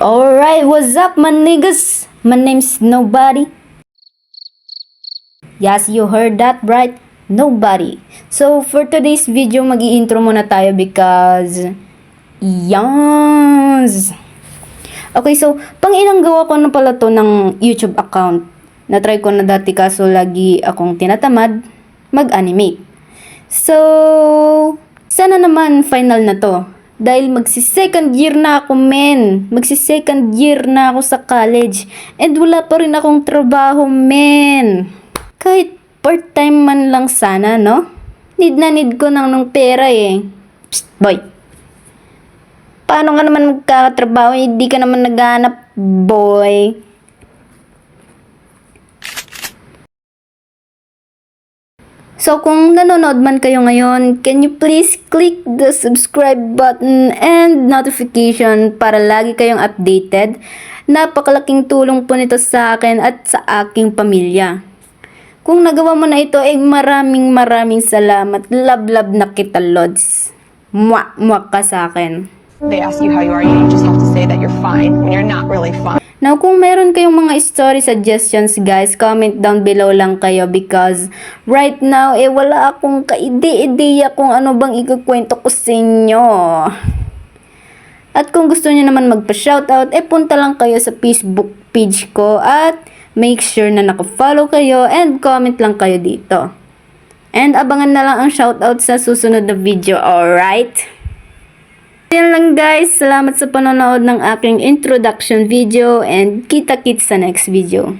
Alright, what's up my niggas? My name's Nobody. Yes, you heard that right? Nobody. So, for today's video, mag-i-intro muna tayo because... Yans! Okay, so, pang-ilang gawa ko na pala to ng YouTube account. Na-try ko na dati kaso lagi akong tinatamad mag-animate. So, sana naman final na to. Dahil magsi-second year na ako, men. Magsi-second year na ako sa college. And wala pa rin akong trabaho, men. Kahit part-time man lang sana, no? Need na need ko ng pera eh. Psst, boy. Paano ka naman magkakatrabaho? Hindi ka naman naghahanap, boy. So, kung nanonood man kayo ngayon, can you please click the subscribe button and notification para lagi kayong updated? Napakalaking tulong po nito sa akin at sa aking pamilya. Kung nagawa mo na ito, maraming salamat. Love na kita, Lods. Mwak ka sa akin. They ask you how you are, you just have to say that you're fine when you're not really fine. Now, kung mayroon kayong mga story suggestions, guys, comment down below lang kayo because right now, wala akong kaide-ideya kung ano bang ikukwento ko sa inyo. At kung gusto niyo naman magpa-shoutout, punta lang kayo sa Facebook page ko at make sure na naka-follow kayo and comment lang kayo dito. And abangan na lang ang shoutout sa susunod na video, alright? Yan lang guys, salamat sa panonood ng aking introduction video and kita-kits sa next video.